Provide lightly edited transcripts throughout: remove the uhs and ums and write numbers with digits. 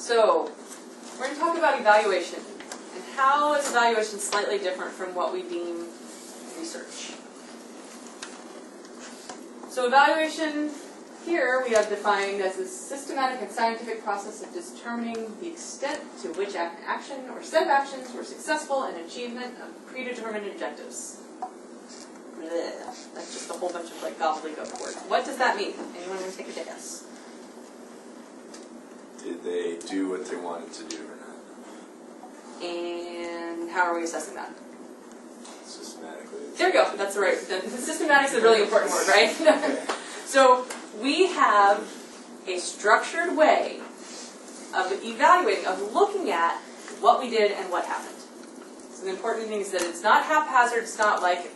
So, we're going to talk about evaluation. And how is evaluation slightly different from what we deem research? So evaluation here we have defined as a systematic and scientific process of determining the extent to which an action or set of actions were successful in achievement of predetermined objectives. Blech. That's just a whole bunch of like gobbledygook words. What does that mean? Anyone want to take a guess? Did they do what they wanted to do or not? And how are we assessing that? Systematically. There we go. That's right. The systematic is a really important word, right? Okay. So we have a structured way of evaluating, of looking at what we did and what happened. So the important thing is that it's not haphazard. It's not like,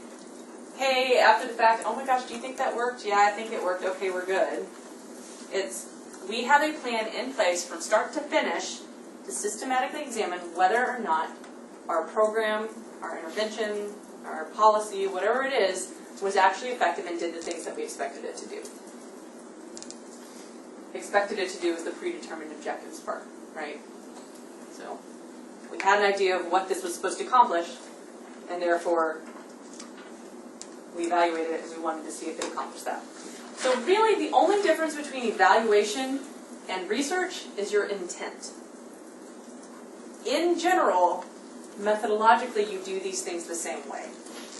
hey, after the fact, oh my gosh, do you think that worked? Yeah, I think it worked. Okay, we're good. It's, we have a plan in place from start to finish to systematically examine whether or not our program, our intervention, our policy, whatever it is, was actually effective and did the things that we expected it to do. Expected it to do is the predetermined objectives part, right? So we had an idea of what this was supposed to accomplish, and therefore we evaluated it and we wanted to see if it accomplished that. So really the only difference between evaluation and research is your intent. In general, methodologically you do these things the same way.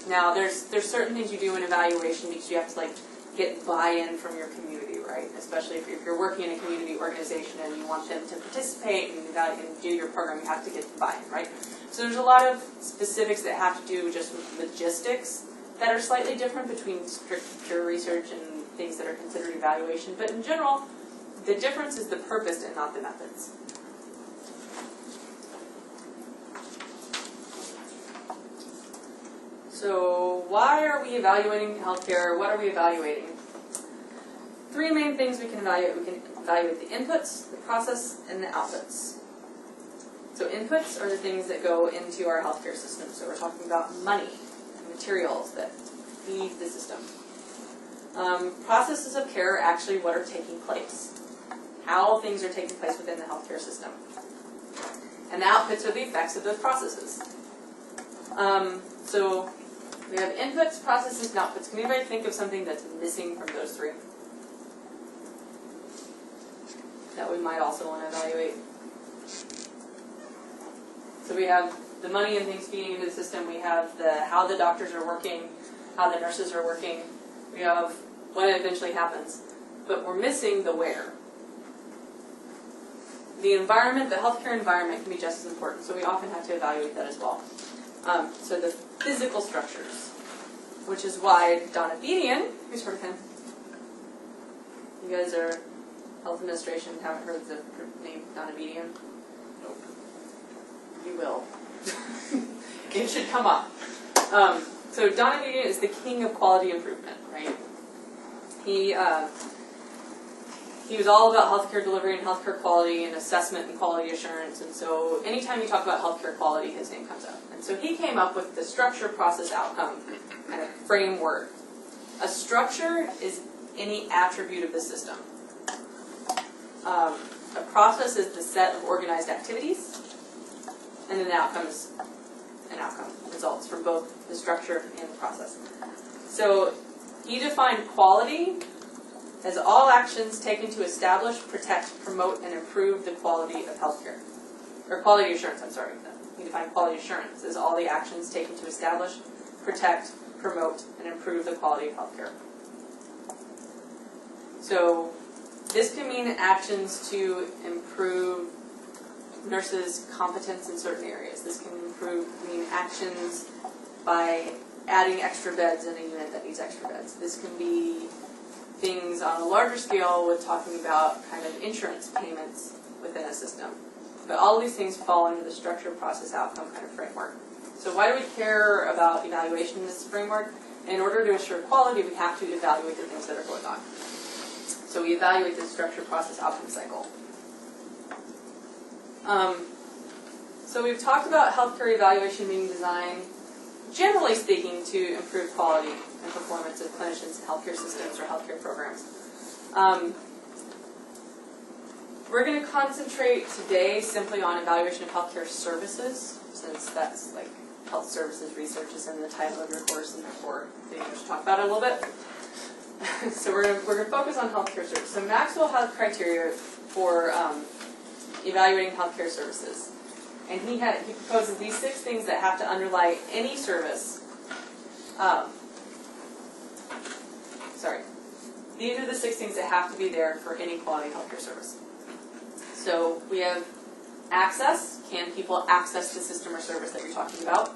Now there's certain things you do in evaluation because you have to like get buy-in from your community, right? Especially if you're working in a community organization and you want them to participate and do your program, you have to get buy-in, right? So there's a lot of specifics that have to do just with logistics that are slightly different between strict pure research and things that are considered evaluation. But in general, the difference is the purpose and not the methods. So why are we evaluating healthcare? What are we evaluating? Three main things we can evaluate. We can evaluate the inputs, the process, and the outputs. So inputs are the things that go into our healthcare system. So we're talking about money, materials that feed the system. Processes of care are actually what are taking place. How things are taking place within the healthcare system. And the outputs are the effects of those processes. So we have inputs, processes, and outputs. Can anybody think of something that's missing from those three that we might also want to evaluate? So we have the money and things feeding into the system. We have how the doctors are working, how the nurses are working. We have what eventually happens. But we're missing the where. The environment, the healthcare environment can be just as important, so we often have to evaluate that as well. So the physical structures, which is why Donna Bedian, who's heard of him? You guys are health administration, haven't heard the name Donna Bedian? Nope. You will. It should come up. So Donna Bedian is the king of quality improvement, right? He was all about healthcare delivery and healthcare quality and assessment and quality assurance. And so anytime you talk about healthcare quality, his name comes up. And so he came up with the structure, process, outcome kind of framework. A structure is any attribute of the system. A process is the set of organized activities. And then the outcome is an outcome, results from both the structure and the process. So he defined quality as all actions taken to establish, protect, promote, and improve the quality of healthcare. Or quality assurance, I'm sorry. He defined quality assurance as all the actions taken to establish, protect, promote, and improve the quality of healthcare. So this can mean actions to improve nurses' competence in certain areas. This can mean actions by adding extra beds in a unit that needs extra beds. This can be things on a larger scale with talking about kind of insurance payments within a system. But all of these things fall into the structure, process, outcome kind of framework. So why do we care about evaluation in this framework? In order to assure quality, we have to evaluate the things that are going on. So we evaluate the structure, process, outcome cycle. So we've talked about healthcare evaluation being designed, generally speaking, to improve quality and performance of clinicians in healthcare systems or healthcare programs. We're going to concentrate today simply on evaluation of healthcare services, since that's like health services research is in the title of your course, and therefore we should talk about it a little bit. So we're going to focus on healthcare services. So Maxwell has criteria for evaluating healthcare services, and he proposes these 6 things that have to underlie any service. These are the 6 things that have to be there for any quality healthcare service. So we have access. Can people access the system or service that you're talking about?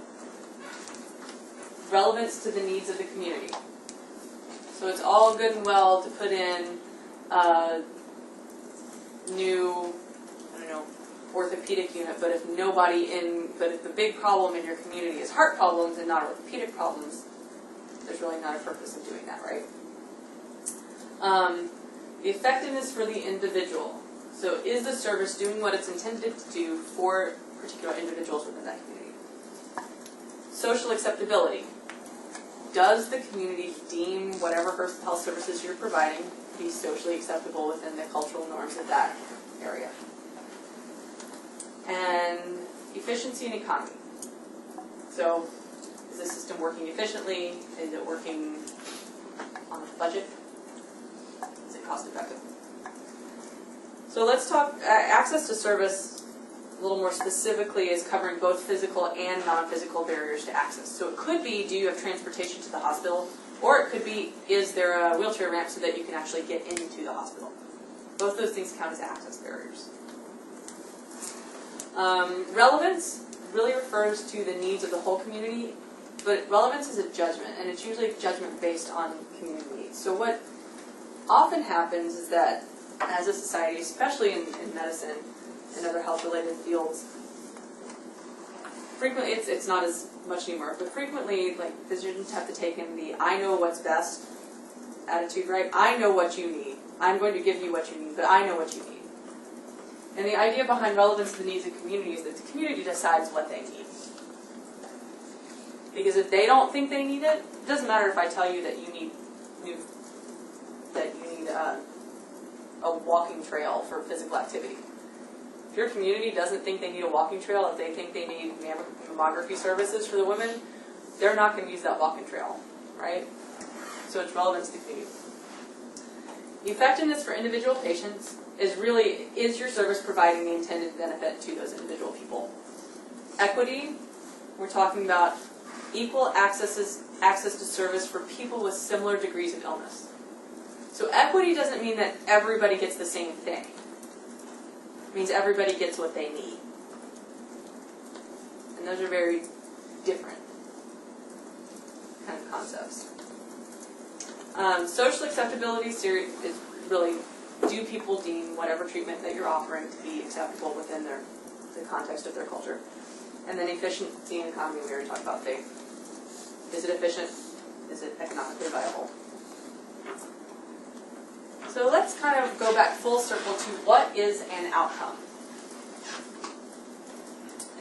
Relevance to the needs of the community. So it's all good and well to put in a new, orthopedic unit, but if if the big problem in your community is heart problems and not orthopedic problems, there's really not a purpose in doing that, right? The effectiveness for the individual. So is the service doing what it's intended to do for particular individuals within that community? Social acceptability. Does the community deem whatever health services you're providing to be socially acceptable within the cultural norms of that area? And efficiency and economy. So is the system working efficiently? Is it working on a budget? Is it cost effective? So let's talk access to service a little more specifically is covering both physical and non-physical barriers to access. So it could be, do you have transportation to the hospital? Or it could be, is there a wheelchair ramp so that you can actually get into the hospital? Both those things count as access barriers. Relevance really refers to the needs of the whole community, but relevance is a judgment, and it's usually a judgment based on community needs. So what often happens is that as a society, especially in medicine and other health-related fields, frequently, it's not as much anymore, but frequently, like, physicians have to take in the I know what's best attitude, right? I know what you need. I'm going to give you what you need, but I know what you need. And the idea behind relevance to the needs of the community is that the community decides what they need. Because if they don't think they need it, it doesn't matter if I tell you that you need a walking trail for physical activity. If your community doesn't think they need a walking trail, if they think they need mammography services for the women, they're not going to use that walking trail, right? So it's relevance to the community. Effectiveness for individual patients is really, is your service providing the intended benefit to those individual people? Equity, we're talking about equal access to service for people with similar degrees of illness. So equity doesn't mean that everybody gets the same thing. It means everybody gets what they need. And those are very different kind of concepts. Social acceptability is really, do people deem whatever treatment that you're offering to be acceptable within the context of their culture? And then efficiency and economy, we already talked about today. Is it efficient? Is it economically viable? So let's kind of go back full circle to what is an outcome.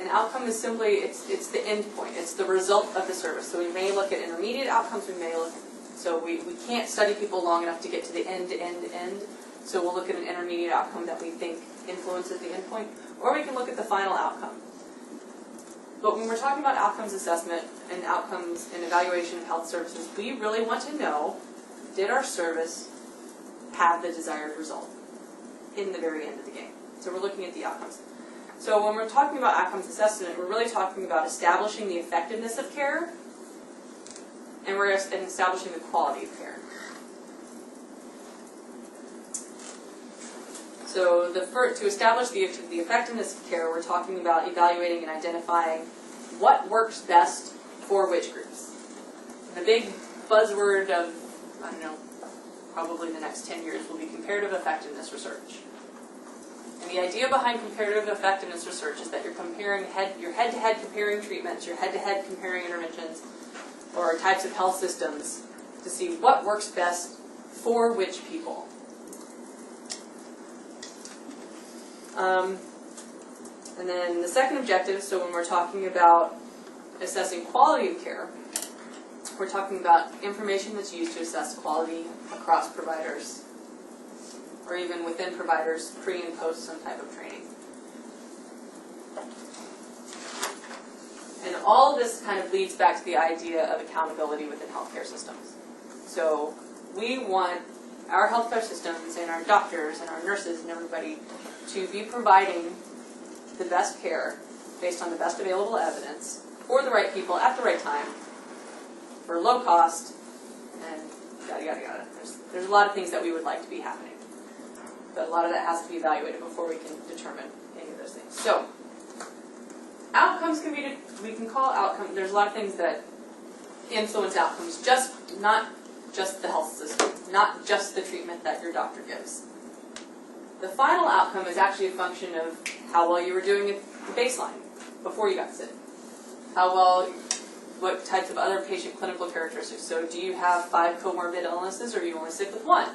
An outcome is simply, it's the end point. It's the result of the service. So we may look at intermediate outcomes. So we can't study people long enough to get to the end. So we'll look at an intermediate outcome that we think influences the end point. Or we can look at the final outcome. But when we're talking about outcomes assessment and outcomes and evaluation of health services, we really want to know, did our service have the desired result in the very end of the game? So we're looking at the outcomes. So when we're talking about outcomes assessment, we're really talking about establishing the effectiveness of care, and we're establishing the quality of care. So to establish the effectiveness of care, we're talking about evaluating and identifying what works best for which groups. The big buzzword of, probably the next 10 years will be comparative effectiveness research. And the idea behind comparative effectiveness research is that you're comparing you're head-to-head comparing treatments, you're head-to-head comparing interventions, or types of health systems to see what works best for which people. And then the second objective, so when we're talking about assessing quality of care, we're talking about information that's used to assess quality across providers or even within providers, pre and post some type of training. And all of this kind of leads back to the idea of accountability within healthcare systems. So we want our healthcare systems and our doctors and our nurses and everybody to be providing the best care based on the best available evidence for the right people at the right time for low cost and yada, yada, yada. There's a lot of things that we would like to be happening. But a lot of that has to be evaluated before we can determine any of those things. So, outcomes can be, we can call outcomes, there's a lot of things that influence outcomes, not just the health system, not just the treatment that your doctor gives. The final outcome is actually a function of how well you were doing at the baseline before you got sick. How well, what types of other patient clinical characteristics. So do you have 5 comorbid illnesses or are you only sick with 1?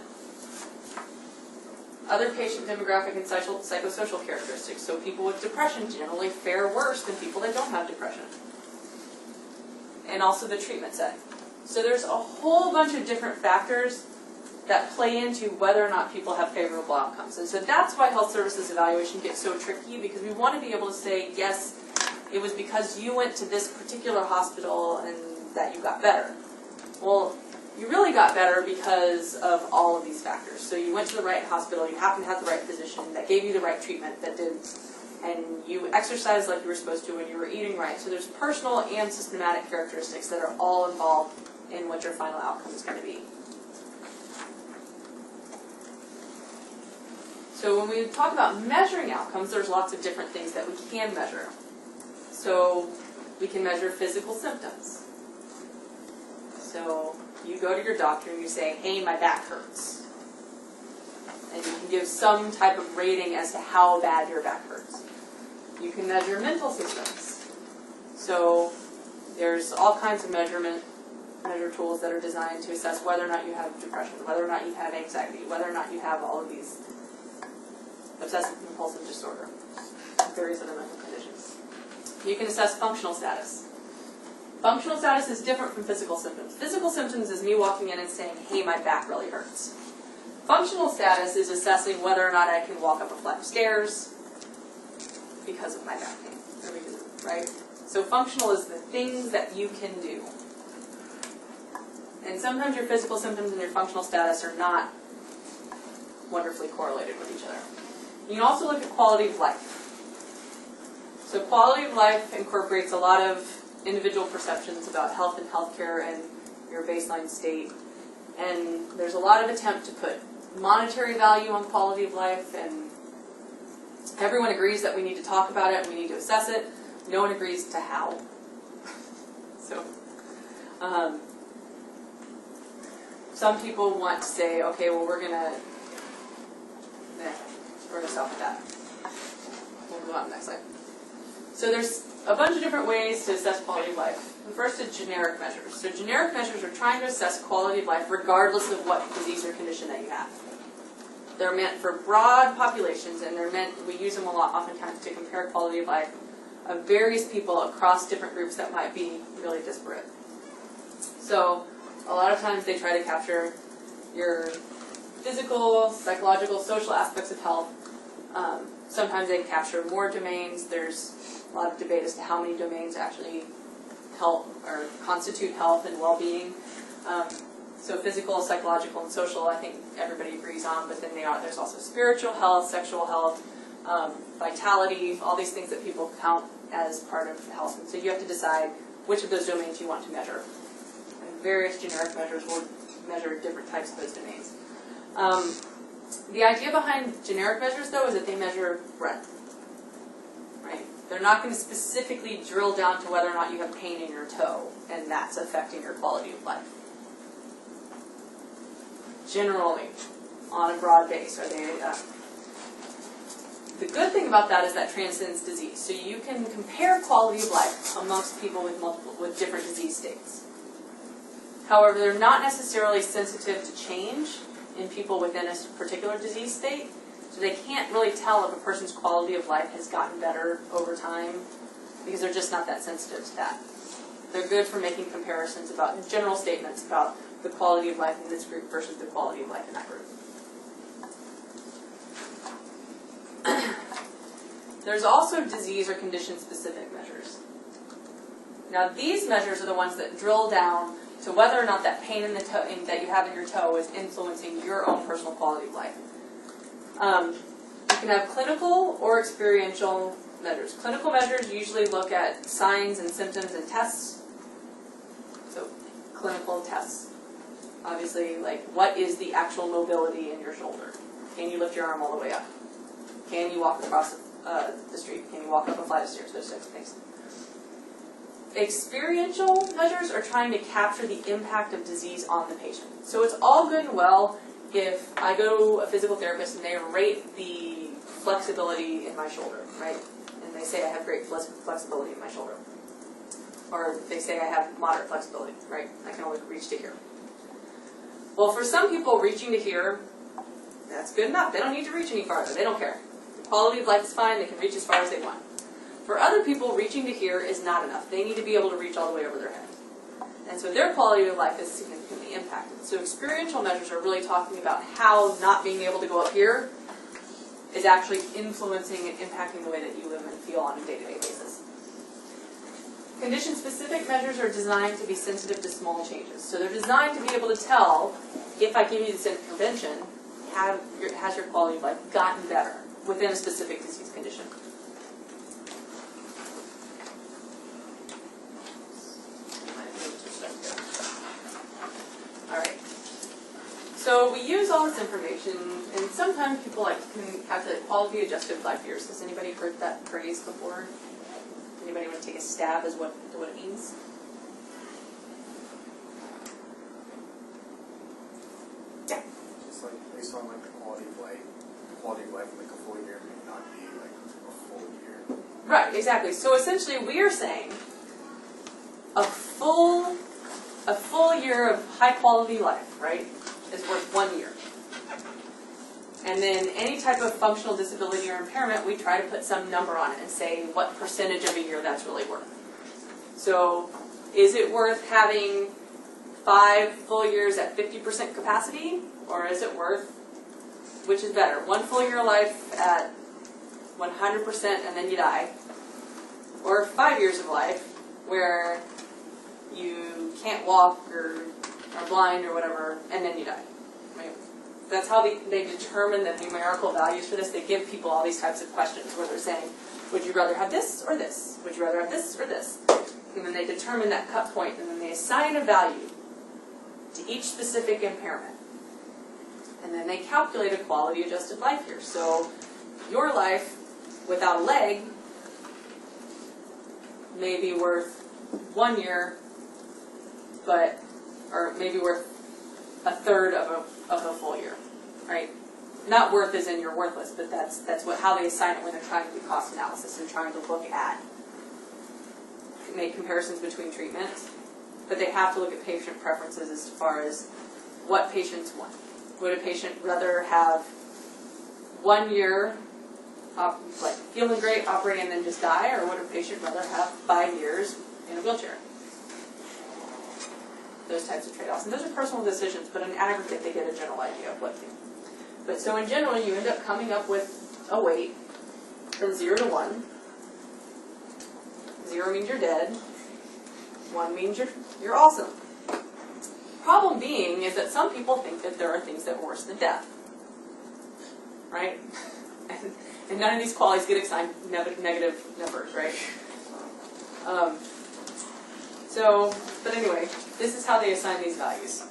Other patient demographic and psychosocial characteristics. So people with depression generally fare worse than people that don't have depression. And also the treatment setting. So there's a whole bunch of different factors that play into whether or not people have favorable outcomes. And so that's why health services evaluation gets so tricky, because we want to be able to say, yes, it was because you went to this particular hospital and that you got better. Well, you really got better because of all of these factors. So you went to the right hospital, you happened to have the right physician that gave you the right treatment that did, and you exercised like you were supposed to and you were eating right. So there's personal and systematic characteristics that are all involved in what your final outcome is going to be. So when we talk about measuring outcomes, there's lots of different things that we can measure. So we can measure physical symptoms. So you go to your doctor and you say, hey, my back hurts. And you can give some type of rating as to how bad your back hurts. You can measure mental systems. So there's all kinds of measure tools that are designed to assess whether or not you have depression, whether or not you have anxiety, whether or not you have all of these obsessive compulsive disorder, various other mental conditions. You can assess functional status. Functional status is different from physical symptoms. Physical symptoms is me walking in and saying, hey, my back really hurts. Functional status is assessing whether or not I can walk up a flight of stairs because of my back pain, right? So functional is the things that you can do. And sometimes your physical symptoms and your functional status are not wonderfully correlated with each other. You can also look at quality of life. So quality of life incorporates a lot of individual perceptions about health and healthcare and your baseline state. And there's a lot of attempt to put monetary value on quality of life, and everyone agrees that we need to talk about it, we need to assess it. No one agrees to how. So, some people want to say, okay, well, we're gonna stop with that. We'll move on to the next slide. So there's a bunch of different ways to assess quality of life. The first is generic measures. So generic measures are trying to assess quality of life regardless of what disease or condition that you have. They're meant for broad populations, and we use them a lot oftentimes to compare quality of life of various people across different groups that might be really disparate. So a lot of times they try to capture your physical, psychological, social aspects of health. Sometimes they capture more domains. There's a lot of debate as to how many domains actually help or constitute health and well-being. So physical, psychological, and social, I think everybody agrees on, but then there's also spiritual health, sexual health, vitality, all these things that people count as part of health. And so you have to decide which of those domains you want to measure. And various generic measures will measure different types of those domains. The idea behind generic measures, though, is that they measure breadth. Right? They're not going to specifically drill down to whether or not you have pain in your toe, and that's affecting your quality of life. Generally, on a broad base, are they? The good thing about that is that transcends disease. So you can compare quality of life amongst people with different disease states. However, they're not necessarily sensitive to change in people within a particular disease state. So they can't really tell if a person's quality of life has gotten better over time because they're just not that sensitive to that. They're good for making comparisons about general statements about the quality of life in this group versus the quality of life in that group. There's also disease or condition-specific measures. Now, these measures are the ones that drill down to whether or not that pain in the toe that you have in your toe is influencing your own personal quality of life. You can have clinical or experiential measures. Clinical measures usually look at signs and symptoms and tests. So, clinical tests. Obviously, like, what is the actual mobility in your shoulder? Can you lift your arm all the way up? Can you walk across the street? Can you walk up a flight of stairs? Those types of things. Experiential measures are trying to capture the impact of disease on the patient. So it's all good and well if I go to a physical therapist and they rate the flexibility in my shoulder, right? And they say I have great flexibility in my shoulder. Or they say I have moderate flexibility, right? I can only reach to here. Well, for some people, reaching to here, that's good enough. They don't need to reach any farther. They don't care. The quality of life is fine. They can reach as far as they want. For other people, reaching to here is not enough. They need to be able to reach all the way over their head. And so their quality of life is significantly impacted. So experiential measures are really talking about how not being able to go up here is actually influencing and impacting the way that you live and feel on a day-to-day basis. Condition-specific measures are designed to be sensitive to small changes. So they're designed to be able to tell, if I give you this intervention, has your quality of life gotten better within a specific disease condition? Alright. So we use all this information, and sometimes people can calculate quality adjusted life years. Has anybody heard that phrase before? Anybody want to take a stab as what it means? Yeah. Just like based on like the quality of life like a full year may not be like a full year. Right, exactly. So essentially we are saying a full year of high quality life, right, is worth 1 year. And then any type of functional disability or impairment, we try to put some number on it and say what percentage of a year that's really worth. So is it worth having 5 full years at 50% capacity? Or is it worth, which is better, 1 full year of life at 100% and then you die? Or 5 years of life where you can't walk or are blind or whatever and then you die? Right? That's how they determine the numerical values for this. They give people all these types of questions where they're saying, would you rather have this or this? Would you rather have this or this? And then they determine that cut point, and then they assign a value to each specific impairment. And then they calculate a quality adjusted life year. So your life without a leg may be worth 1 year, or maybe worth a third of a full year, right? Not worth as in you're worthless, but that's how they assign it when they're trying to do cost analysis and trying to look at, make comparisons between treatments. But they have to look at patient preferences as far as what patients want. Would a patient rather have 1 year like feeling great, operating, and then just die, or would a patient rather have 5 years in a wheelchair? Those types of trade-offs. And those are personal decisions, but in aggregate they get a general idea of what to do. But so in general, you end up coming up with a weight from 0 to 1. 0 means you're dead. 1 means you're awesome. Problem being is that some people think that there are things that are worse than death. Right? And none of these qualities get assigned negative numbers, right? But anyway, this is how they assign these values.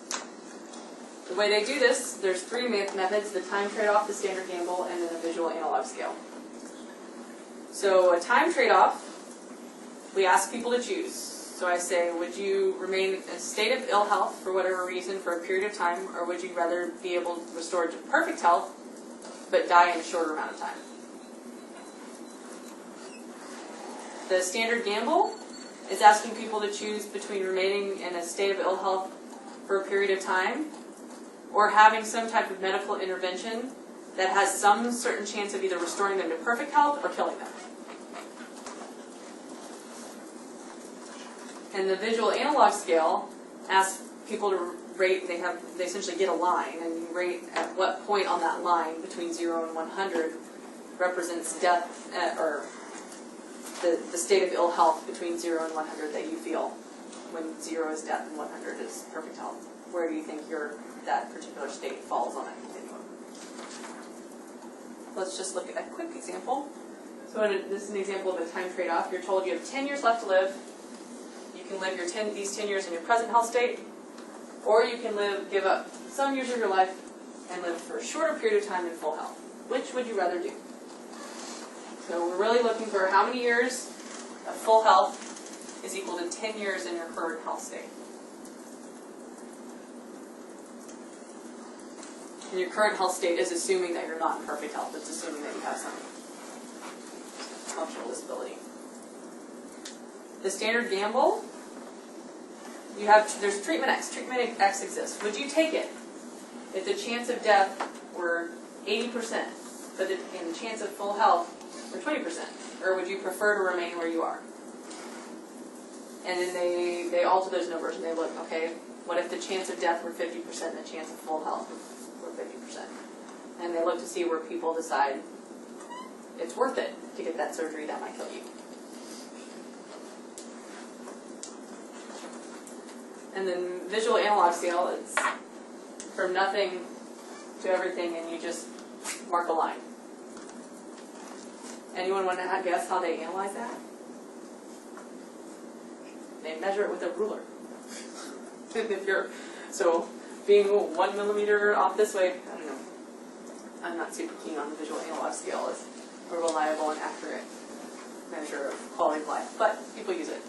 The way they do this, there's 3 methods: the time trade-off, the standard gamble, and then a visual analog scale. So a time trade-off, we ask people to choose. So I say, would you remain in a state of ill health for whatever reason for a period of time, or would you rather be able to restore to perfect health but die in a shorter amount of time? The standard gamble is asking people to choose between remaining in a state of ill health for a period of time or having some type of medical intervention that has some certain chance of either restoring them to perfect health or killing them. And the visual analog scale asks people to rate, they essentially get a line, and you rate at what point on that line between 0 and 100 represents death, or the state of ill health between 0 and 100 that you feel when 0 is death and 100 is perfect health. Where do you think that particular state falls on that continuum? Let's just look at a quick example. So this is an example of a time trade-off. You're told you have 10 years left to live. You can live these 10 years in your present health state, or you can give up some years of your life and live for a shorter period of time in full health. Which would you rather do? So we're really looking for how many years of full health is equal to 10 years in your current health state. And your current health state is assuming that you're not in perfect health. It's assuming that you have some functional disability. The standard gamble, there's treatment X. Treatment X exists. Would you take it if the chance of death were 80%, but the chance of full health were 20%? Or would you prefer to remain where you are? And then they alter those numbers and they look, okay, what if the chance of death were 50% and the chance of full health were 50%? And they look to see where people decide it's worth it to get that surgery that might kill you. And then visual analog scale, it's from nothing to everything, and you just mark a line. Anyone want to guess how they analyze that? They measure it with a ruler. So being 1 millimeter off this way, I don't know. I'm not super keen on the visual analog scale as a reliable and accurate measure of quality of life, but people use it.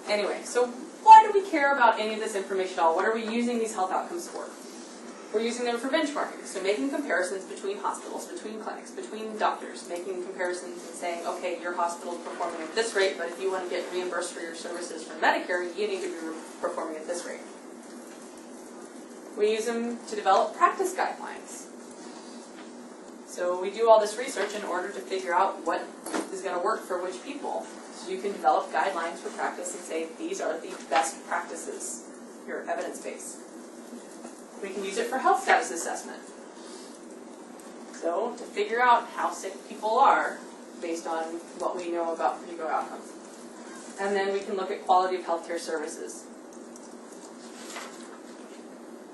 Anyway, so why do we care about any of this information at all? What are we using these health outcomes for? We're using them for benchmarking, so making comparisons between hospitals, between clinics, between doctors, making comparisons and saying, okay, your hospital is performing at this rate, but if you want to get reimbursed for your services from Medicare, you need to be performing at this rate. We use them to develop practice guidelines. So we do all this research in order to figure out what is going to work for which people. So you can develop guidelines for practice and say, these are the best practices, your evidence base. We can use it for health status assessment. So to figure out how sick people are based on what we know about particular outcomes. And then we can look at quality of healthcare services.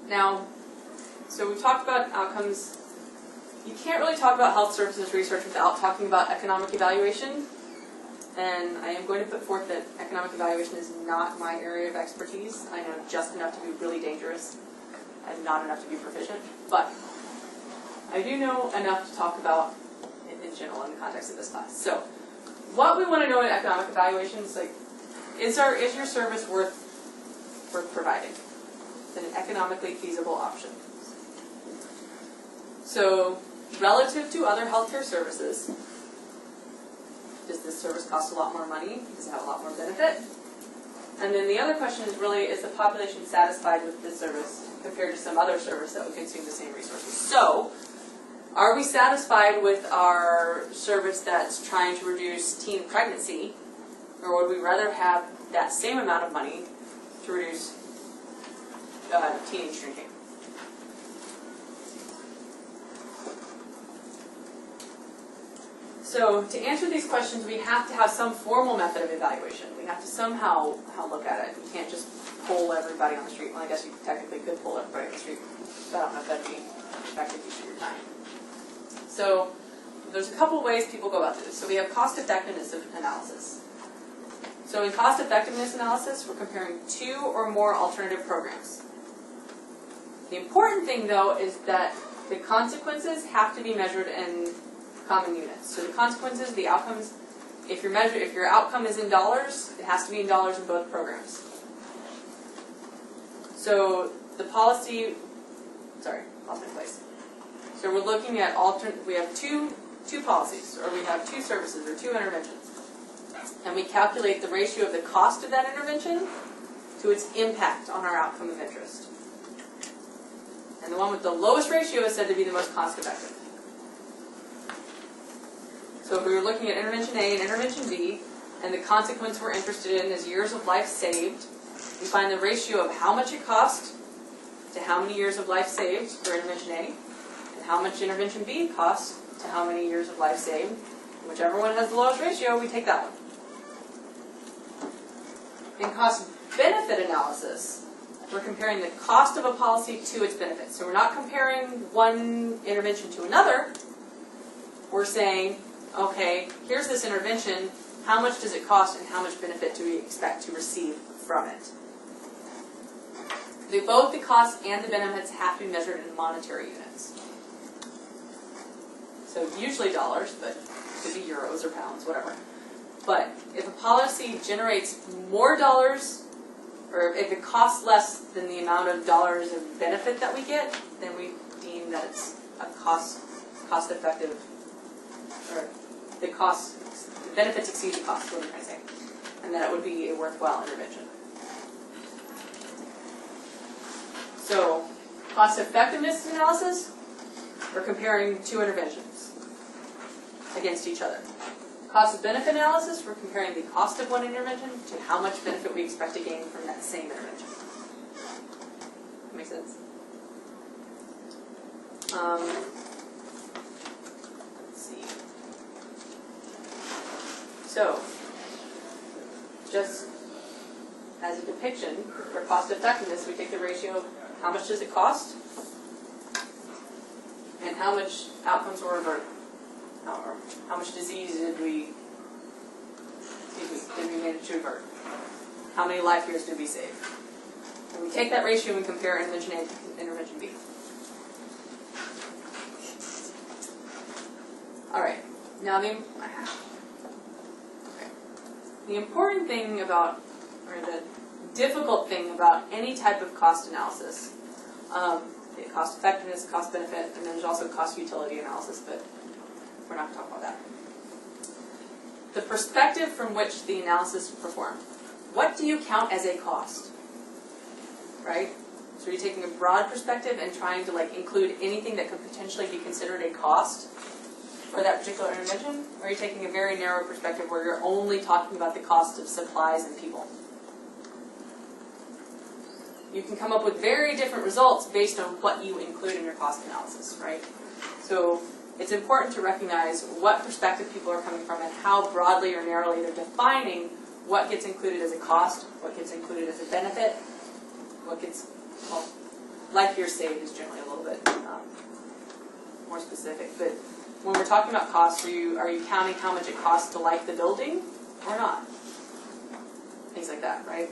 Now, so we've talked about outcomes. You can't really talk about health services research without talking about economic evaluation. And I am going to put forth that economic evaluation is not my area of expertise. I know just enough to be really dangerous and not enough to be proficient. But I do know enough to talk about in general in the context of this class. So what we want to know in economic evaluation is, like, is your service worth providing? Is it an economically feasible option? So relative to other healthcare services, does this service cost a lot more money? Does it have a lot more benefit? And then the other question is really, is the population satisfied with this service compared to some other service that would consume the same resources? So, are we satisfied with our service that's trying to reduce teen pregnancy, or would we rather have that same amount of money to reduce teenage drinking? So to answer these questions, we have to have some formal method of evaluation. We have to somehow look at it. We can't just poll everybody on the street. Well, I guess you technically could poll everybody on the street, but I don't know if that'd be effective use of your time. So there's a couple ways people go about this. So we have cost effectiveness analysis. So in cost effectiveness analysis, we're comparing 2 or more alternative programs. The important thing, though, is that the consequences have to be measured in common units. So the consequences, the outcomes, if your outcome is in dollars, it has to be in dollars in both programs. So the policy, sorry, lost my place. So we're looking at we have two policies, or we have 2 services, or 2 interventions. And we calculate the ratio of the cost of that intervention to its impact on our outcome of interest. And the one with the lowest ratio is said to be the most cost effective. So if we were looking at intervention A and intervention B, and the consequence we're interested in is years of life saved, we find the ratio of how much it cost to how many years of life saved for intervention A, and how much intervention B costs to how many years of life saved. Whichever one has the lowest ratio, we take that one. In cost-benefit analysis, we're comparing the cost of a policy to its benefits. So we're not comparing one intervention to another. We're saying, okay, here's this intervention, how much does it cost and how much benefit do we expect to receive from it? Both the costs and the benefits have to be measured in monetary units. So usually dollars, but it could be euros or pounds, whatever. But if a policy generates more dollars, or if it costs less than the amount of dollars of benefit that we get, then we deem that it's a cost-effective, or the benefits exceed the cost, what am I trying to say, and that it would be a worthwhile intervention. So, cost-effectiveness analysis, we're comparing two interventions against each other. Cost-benefit analysis, we're comparing the cost of one intervention to how much benefit we expect to gain from that same intervention. Make sense? Let's see. So, just as a depiction, for cost effectiveness, we take the ratio of how much does it cost and how much outcomes were averted. How much disease did we manage to avert? How many life years did we save? And we take that ratio and compare intervention A to intervention B. All right. Now the important thing about, or the difficult thing about any type of cost analysis, cost effectiveness, cost benefit, and then there's also cost utility analysis, but we're not going to talk about that. The perspective from which the analysis is performed. What do you count as a cost? Right? So you're taking a broad perspective and trying to include anything that could potentially be considered a cost for that particular intervention, or are you taking a very narrow perspective where you're only talking about the cost of supplies and people? You can come up with very different results based on what you include in your cost analysis, right? So it's important to recognize what perspective people are coming from and how broadly or narrowly they're defining what gets included as a cost, what gets included as a benefit, what gets, well, life years saved is generally a little bit more specific. But when we're talking about costs, are you counting how much it costs to light the building or not? Things like that, right?